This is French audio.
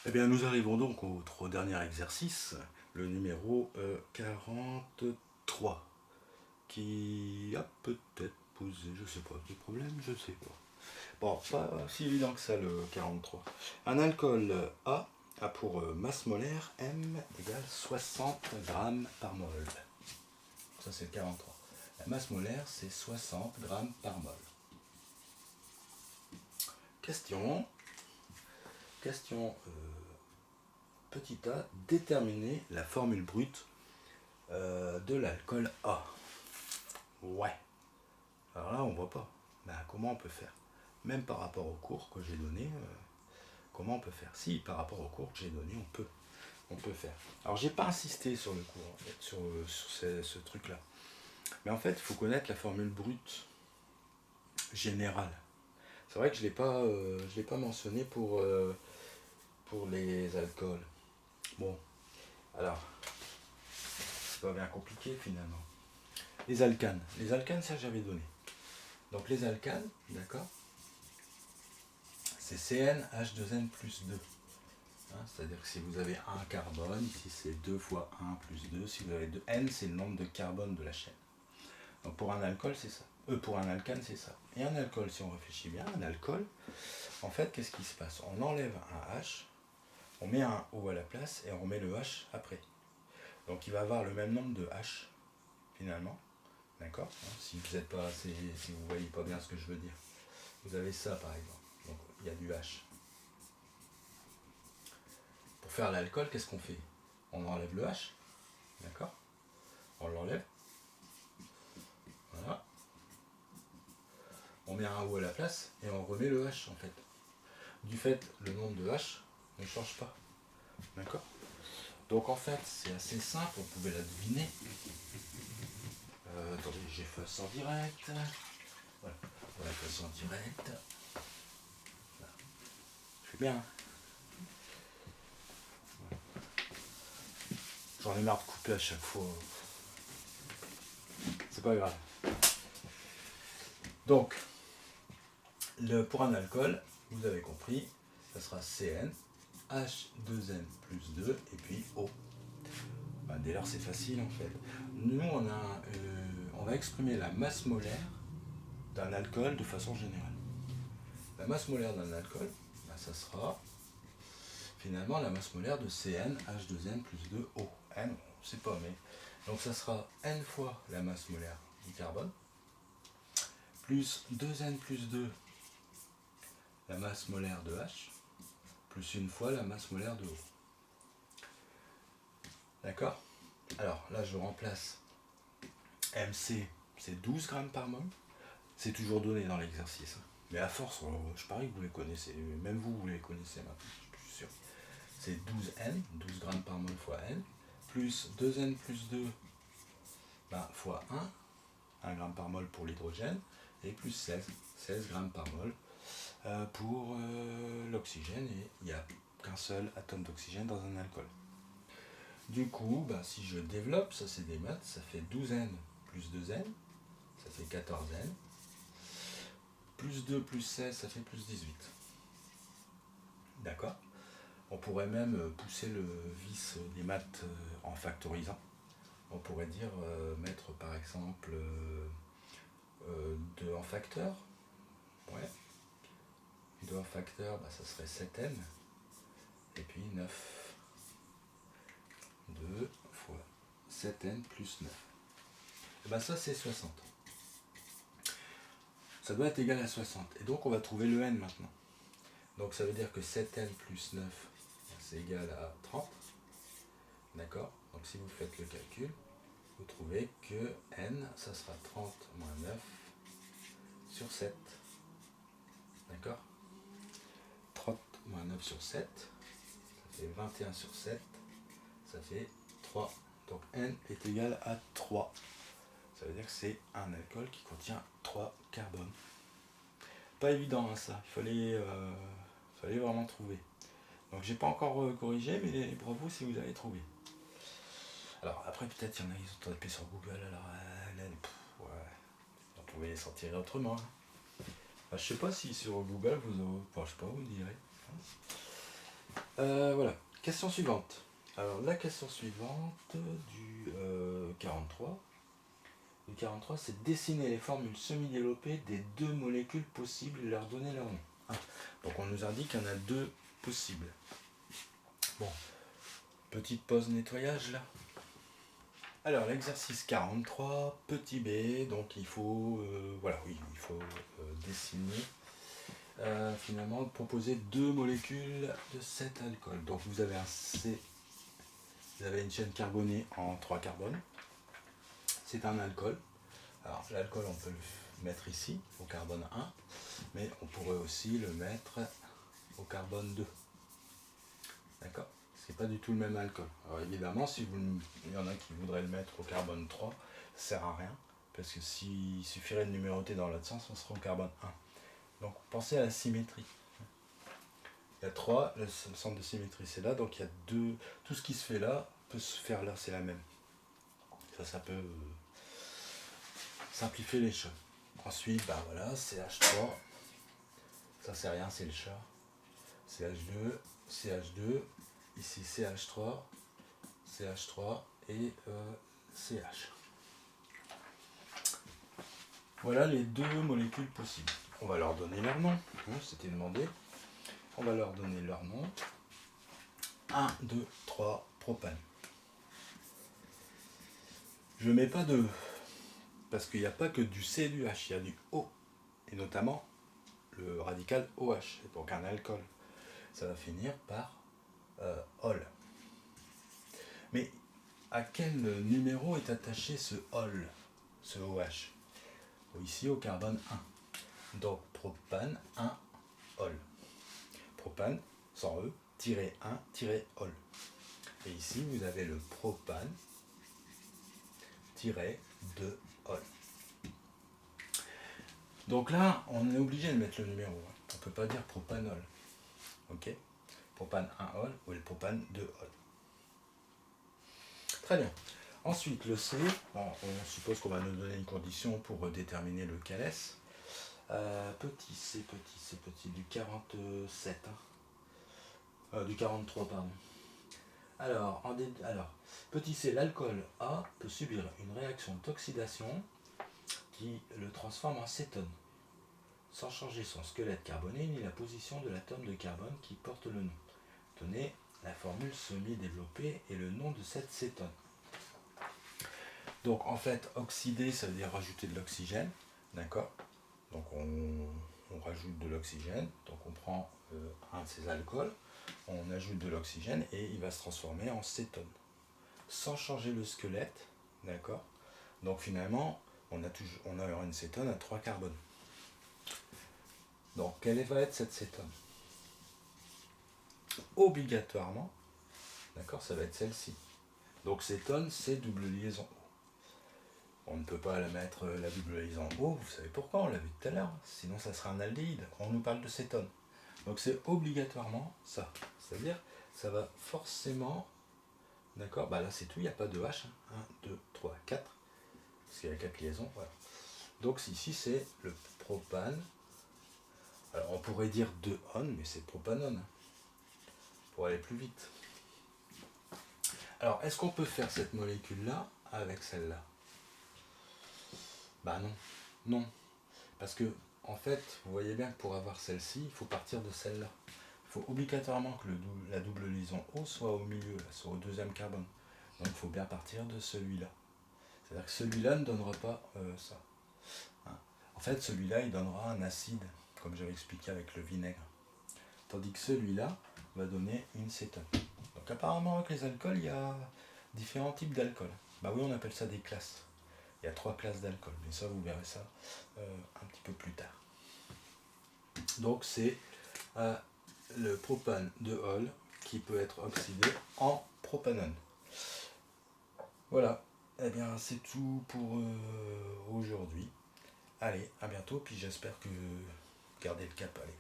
Eh bien, nous arrivons donc au dernier exercice, le numéro 43, qui a peut-être posé, je sais pas, des problèmes, je sais pas. Bon, pas si évident que ça, le 43. Un alcool A pour masse molaire M égale 60 grammes par mol. Ça, c'est le 43. La masse molaire, c'est 60 grammes par mol. Question. Question petit a, déterminer la formule brute de l'alcool A. Ouais. Alors là, on voit pas. Ben, comment on peut faire? Même par rapport au cours que j'ai donné, comment on peut faire? Si, par rapport au cours que j'ai donné, on peut faire. Alors, j'ai pas insisté sur le cours, en fait, sur ce truc-là. Mais en fait, il faut connaître la formule brute générale. C'est vrai que je l'ai pas mentionné pour les alcools. Bon, alors, c'est pas bien compliqué finalement. Les alcanes. Les alcanes, ça j'avais donné. Donc les alcanes, d'accord, c'est CnH2n plus 2. Hein, c'est-à-dire que si vous avez un carbone, ici c'est 2 fois 1 plus 2. Si vous avez 2, N, c'est le nombre de carbone de la chaîne. Donc pour un alcool, c'est ça. Pour un alcane, c'est ça. Et un alcool, si on réfléchit bien, un alcool, en fait, qu'est-ce qui se passe? On enlève un H, on met un O à la place et on remet le H après. Donc il va avoir le même nombre de H, finalement. D'accord? Si vous êtes pas assez, si vous voyez pas bien ce que je veux dire. Vous avez ça par exemple. Donc il y a du H. Pour faire l'alcool, qu'est-ce qu'on fait? On enlève le H. D'accord? On l'enlève. Voilà. On met un O à la place et on remet le H en fait. Du fait, le nombre de H ne change pas. D'accord? Donc en fait, c'est assez simple, on pouvait la deviner. Attendez, j'efface en direct. Voilà, on va effacer en direct. Voilà. Je fais bien. J'en ai marre de couper à chaque fois. C'est pas grave. Donc, pour un alcool, vous avez compris, ça sera Cn, H2n plus 2, et puis O. Ben, dès lors, c'est facile en fait. Nous, on va exprimer la masse molaire d'un alcool de façon générale. La masse molaire d'un alcool, ben, ça sera finalement la masse molaire de Cn, H2n plus 2O. N, on ne sait pas, mais. Donc ça sera N fois la masse molaire du carbone, plus 2n plus 2 la masse molaire de H, plus une fois la masse molaire de O. D'accord? Alors là, je remplace MC, c'est 12 grammes par mol. C'est toujours donné dans l'exercice. Mais à force, je parie que vous les connaissez. Même vous les connaissez maintenant, je suis sûr. C'est 12N, 12 grammes par mol fois N, plus 2N plus 2 ben, fois 1 gramme par mol pour l'hydrogène, et plus 16 grammes par mol pour l'oxygène. Et il n'y a qu'un seul atome d'oxygène dans un alcool. Du coup, ben, si je développe, ça c'est des maths, ça fait 12N plus 2N, ça fait 14N. Plus 2 plus 16, ça fait plus 18. D'accord? On pourrait même pousser le vice des maths en factorisant. On pourrait dire mettre par exemple 2 en facteur. Ouais. 2 en facteur, bah, ça serait 7n. Et puis 9. 2 fois 7n plus 9. Et bah ça c'est 60. Ça doit être égal à 60. Et donc on va trouver le n maintenant. Donc ça veut dire que 7n plus 9, c'est égal à 30. D'accord? Donc si vous faites le calcul, vous trouvez que n, ça sera 30 moins 9 sur 7. D'accord? 30 moins 9 sur 7, ça fait 21 sur 7, ça fait 3. Donc n est égal à 3. Ça veut dire que c'est un alcool qui contient 3 carbones. Pas évident hein, ça, il fallait vraiment trouver. Donc j'ai pas encore corrigé, mais bravo si vous avez trouvé. Alors après peut-être il y en a qui sont tapés sur Google, alors ouais, vous pouvez s'en tirer autrement. Hein. Je sais pas si sur Google vous, je sais pas, vous direz. Voilà, question suivante. Alors la question suivante du 43. Le 43, c'est dessiner les formules semi-développées des deux molécules possibles et leur donner leur nom. Donc on nous indique qu'il y en a deux possibles. Bon, petite pause nettoyage là. Alors l'exercice 43, petit b, donc il faut, dessiner, finalement proposer deux molécules de cet alcool. Donc vous avez un C, vous avez une chaîne carbonée en 3 carbones, c'est un alcool. Alors l'alcool on peut le mettre ici, au carbone 1, mais on pourrait aussi le mettre au carbone 2. D'accord ? C'est pas du tout le même alcool. Alors évidemment, il y en a qui voudraient le mettre au carbone 3, ça sert à rien, parce que s'il suffirait de numéroter dans l'autre sens, on serait au carbone 1. Donc pensez à la symétrie. Il y a 3, le centre de symétrie c'est là, donc il y a 2, tout ce qui se fait là peut se faire là, c'est la même. Ça peut simplifier les choses. Ensuite, voilà, CH3, ça c'est rien, c'est le chat. CH2, CH2, ici CH3, CH3 et CH. Voilà les deux molécules possibles. On va leur donner leur nom, c'était demandé. On va leur donner leur nom. 1, 2, 3, propane. Je ne mets pas de... parce qu'il n'y a pas que du C et du H, il y a du O. Et notamment le radical OH. Et pour qu'un alcool, ça va finir par ol. Mais à quel numéro est attaché ce ol, ce OH? Ici au carbone 1. Donc propane 1 ol. Propane sans E, -1, -ol. Et ici vous avez le propane, -2 ol. Donc là, on est obligé de mettre le numéro. On ne peut pas dire propanol. Ok? Propane 1 ol ou le propane 2 ol. Très bien. Ensuite, le C, on suppose qu'on va nous donner une condition pour déterminer le calès. Petit c, du 47. Du 43, pardon. Alors, petit c, l'alcool A peut subir une réaction d'oxydation qui le transforme en cétone, sans changer son squelette carboné ni la position de l'atome de carbone qui porte le nom. Donnez la formule semi-développée et le nom de cette cétone. Donc en fait, oxyder, ça veut dire rajouter de l'oxygène, d'accord? Donc on rajoute de l'oxygène, donc on prend un de ces alcools, on ajoute de l'oxygène et il va se transformer en cétone, sans changer le squelette, d'accord? Donc finalement, on a une cétone à 3 carbones. Donc quelle va être cette cétone? Obligatoirement, d'accord, ça va être celle-ci. Donc cétone, c'est double liaison O. On ne peut pas la mettre la double liaison O, vous savez pourquoi, on l'a vu tout à l'heure, sinon ça sera un aldéhyde, on nous parle de cétone. Donc c'est obligatoirement ça, c'est-à-dire ça va forcément, d'accord, là c'est tout, il n'y a pas de H, 1, 2, 3, 4, parce qu'il y a 4 liaisons, voilà. Donc ici c'est le propane, alors on pourrait dire 2-on, mais c'est propanone, pour aller plus vite. Alors est-ce qu'on peut faire cette molécule-là avec celle-là? Non, non, parce que en fait, vous voyez bien que pour avoir celle-ci, il faut partir de celle-là. Il faut obligatoirement que la double liaison O soit au milieu, là, soit au deuxième carbone. Donc il faut bien partir de celui-là. C'est-à-dire que celui-là ne donnera pas ça. En fait, celui-là, il donnera un acide, comme j'avais expliqué avec le vinaigre. Tandis que celui-là va donner une cétone. Donc apparemment, avec les alcools, il y a différents types d'alcool. Oui, on appelle ça des classes. Il y a 3 classes d'alcool, mais ça, vous verrez ça un petit peu plus tard. Donc c'est le propane de ol qui peut être oxydé en propanone. Voilà, eh bien c'est tout pour aujourd'hui. Allez, à bientôt, puis j'espère que vous gardez le cap. Allez.